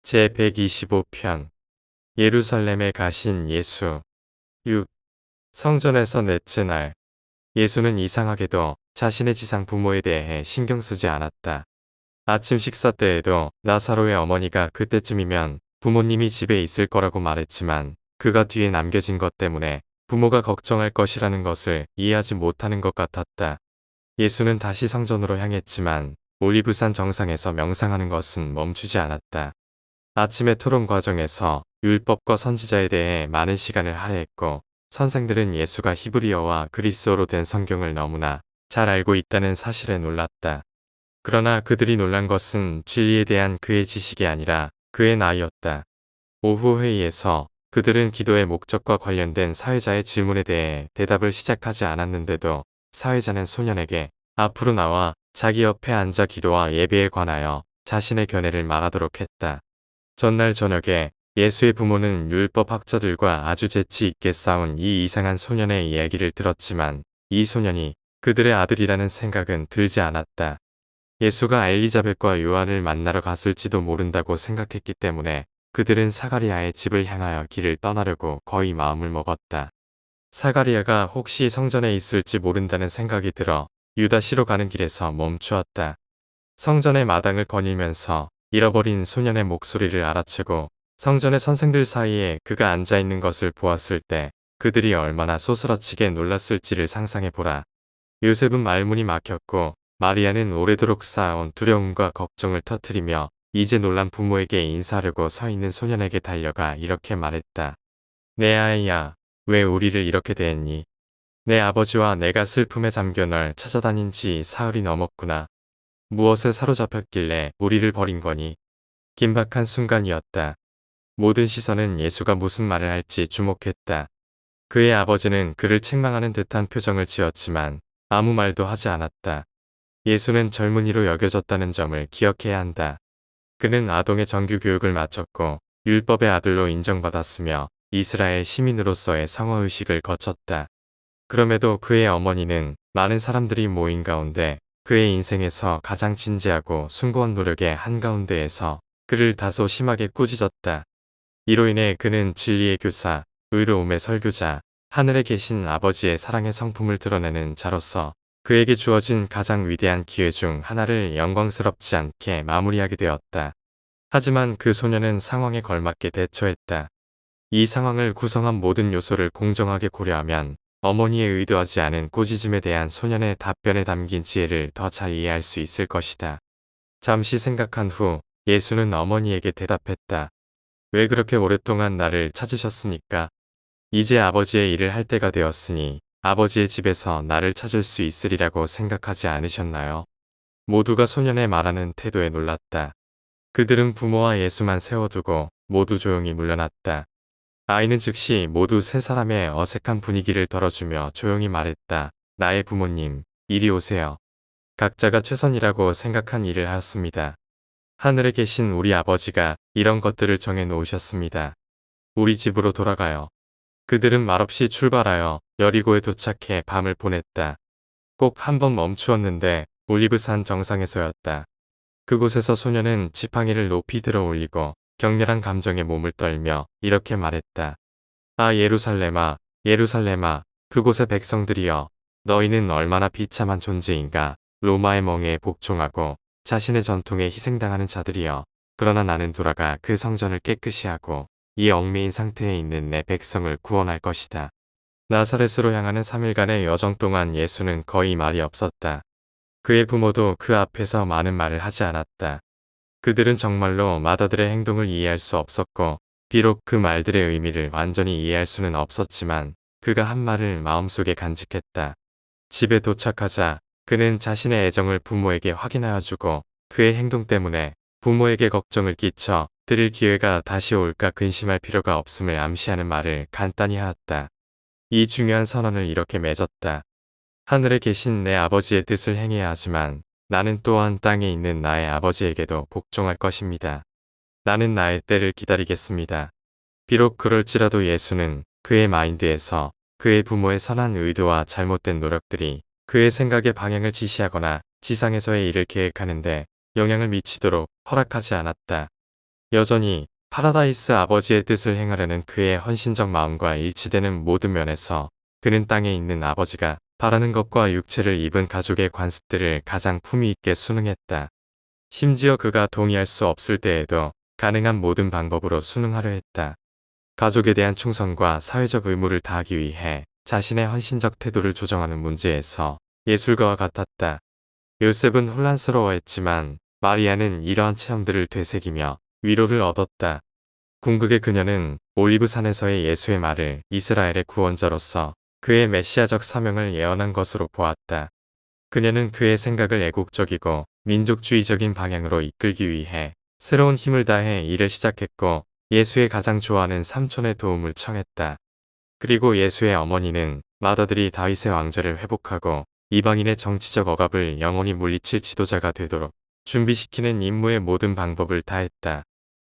제125편 예루살렘에 가신 예수 6. 성전에서 넷째 날 예수는 이상하게도 자신의 지상 부모에 대해 신경 쓰지 않았다. 아침 식사 때에도 나사로의 어머니가 그때쯤이면 부모님이 집에 있을 거라고 말했지만 그가 뒤에 남겨진 것 때문에 부모가 걱정할 것이라는 것을 이해하지 못하는 것 같았다. 예수는 다시 성전으로 향했지만 올리브산 정상에서 명상하는 것은 멈추지 않았다. 아침의 토론 과정에서 율법과 선지자에 대해 많은 시간을 할애했고 선생들은 예수가 히브리어와 그리스어로 된 성경을 너무나 잘 알고 있다는 사실에 놀랐다. 그러나 그들이 놀란 것은 진리에 대한 그의 지식이 아니라 그의 나이였다. 오후 회의에서 그들은 기도의 목적과 관련된 사회자의 질문에 대해 대답을 시작하지 않았는데도 사회자는 소년에게 앞으로 나와 자기 옆에 앉아 기도와 예배에 관하여 자신의 견해를 말하도록 했다. 전날 저녁에 예수의 부모는 율법학자들과 아주 재치 있게 싸운 이 이상한 소년의 이야기를 들었지만 이 소년이 그들의 아들이라는 생각은 들지 않았다. 예수가 엘리자벳과 요한을 만나러 갔을지도 모른다고 생각했기 때문에 그들은 사가리아의 집을 향하여 길을 떠나려고 거의 마음을 먹었다. 사가리아가 혹시 성전에 있을지 모른다는 생각이 들어 유다시로 가는 길에서 멈추었다. 성전의 마당을 거닐면서 잃어버린 소년의 목소리를 알아채고 성전의 선생들 사이에 그가 앉아있는 것을 보았을 때 그들이 얼마나 소스라치게 놀랐을지를 상상해보라. 요셉은 말문이 막혔고 마리아는 오래도록 쌓아온 두려움과 걱정을 터뜨리며 이제 놀란 부모에게 인사하려고 서 있는 소년에게 달려가 이렇게 말했다. 내 아이야, 왜 우리를 이렇게 대했니? 내 아버지와 내가 슬픔에 잠겨 널 찾아다닌 지 사흘이 넘었구나. 무엇에 사로잡혔길래 우리를 버린 거니? 긴박한 순간이었다. 모든 시선은 예수가 무슨 말을 할지 주목했다. 그의 아버지는 그를 책망하는 듯한 표정을 지었지만 아무 말도 하지 않았다. 예수는 젊은이로 여겨졌다는 점을 기억해야 한다. 그는 아동의 정규 교육을 마쳤고 율법의 아들로 인정받았으며 이스라엘 시민으로서의 성화의식을 거쳤다. 그럼에도 그의 어머니는 많은 사람들이 모인 가운데 그의 인생에서 가장 진지하고 숭고한 노력의 한가운데에서 그를 다소 심하게 꾸짖었다. 이로 인해 그는 진리의 교사, 의로움의 설교자, 하늘에 계신 아버지의 사랑의 성품을 드러내는 자로서 그에게 주어진 가장 위대한 기회 중 하나를 영광스럽지 않게 마무리하게 되었다. 하지만 그 소년은 상황에 걸맞게 대처했다. 이 상황을 구성한 모든 요소를 공정하게 고려하면 어머니의 의도하지 않은 꾸짖음에 대한 소년의 답변에 담긴 지혜를 더 잘 이해할 수 있을 것이다. 잠시 생각한 후 예수는 어머니에게 대답했다. 왜 그렇게 오랫동안 나를 찾으셨습니까? 이제 아버지의 일을 할 때가 되었으니 아버지의 집에서 나를 찾을 수 있으리라고 생각하지 않으셨나요? 모두가 소년의 말하는 태도에 놀랐다. 그들은 부모와 예수만 세워두고 모두 조용히 물러났다. 아이는 즉시 모두 세 사람의 어색한 분위기를 덜어주며 조용히 말했다. 나의 부모님, 이리 오세요. 각자가 최선이라고 생각한 일을 하였습니다. 하늘에 계신 우리 아버지가 이런 것들을 정해 놓으셨습니다. 우리 집으로 돌아가요. 그들은 말없이 출발하여 여리고에 도착해 밤을 보냈다. 꼭 한 번 멈추었는데 올리브산 정상에서였다. 그곳에서 소년은 지팡이를 높이 들어 올리고 격렬한 감정에 몸을 떨며 이렇게 말했다. 아 예루살렘아, 예루살렘아, 그곳의 백성들이여, 너희는 얼마나 비참한 존재인가. 로마의 멍에에 복종하고 자신의 전통에 희생당하는 자들이여. 그러나 나는 돌아가 그 성전을 깨끗이 하고 이 얽매인 상태에 있는 내 백성을 구원할 것이다. 나사렛으로 향하는 3일간의 여정 동안 예수는 거의 말이 없었다. 그의 부모도 그 앞에서 많은 말을 하지 않았다. 그들은 정말로 맏아들의 행동을 이해할 수 없었고 비록 그 말들의 의미를 완전히 이해할 수는 없었지만 그가 한 말을 마음속에 간직했다. 집에 도착하자 그는 자신의 애정을 부모에게 확인하여 주고 그의 행동 때문에 부모에게 걱정을 끼쳐 드릴 기회가 다시 올까 근심할 필요가 없음을 암시하는 말을 간단히 하였다. 이 중요한 선언을 이렇게 맺었다. 하늘에 계신 내 아버지의 뜻을 행해야 하지만 나는 또한 땅에 있는 나의 아버지에게도 복종할 것입니다. 나는 나의 때를 기다리겠습니다. 비록 그럴지라도 예수는 그의 마인드에서 그의 부모의 선한 의도와 잘못된 노력들이 그의 생각의 방향을 지시하거나 지상에서의 일을 계획하는데 영향을 미치도록 허락하지 않았다. 여전히 파라다이스 아버지의 뜻을 행하려는 그의 헌신적 마음과 일치되는 모든 면에서 그는 땅에 있는 아버지가 바라는 것과 육체를 입은 가족의 관습들을 가장 품위 있게 순응했다. 심지어 그가 동의할 수 없을 때에도 가능한 모든 방법으로 순응하려 했다. 가족에 대한 충성과 사회적 의무를 다하기 위해 자신의 헌신적 태도를 조정하는 문제에서 예술가와 같았다. 요셉은 혼란스러워했지만 마리아는 이러한 체험들을 되새기며 위로를 얻었다. 궁극의 그녀는 올리브산에서의 예수의 말을 이스라엘의 구원자로서 그의 메시아적 사명을 예언한 것으로 보았다. 그녀는 그의 생각을 애국적이고 민족주의적인 방향으로 이끌기 위해 새로운 힘을 다해 일을 시작했고 예수의 가장 좋아하는 삼촌의 도움을 청했다. 그리고 예수의 어머니는 맏아들이 다윗의 왕좌를 회복하고 이방인의 정치적 억압을 영원히 물리칠 지도자가 되도록 준비시키는 임무의 모든 방법을 다했다.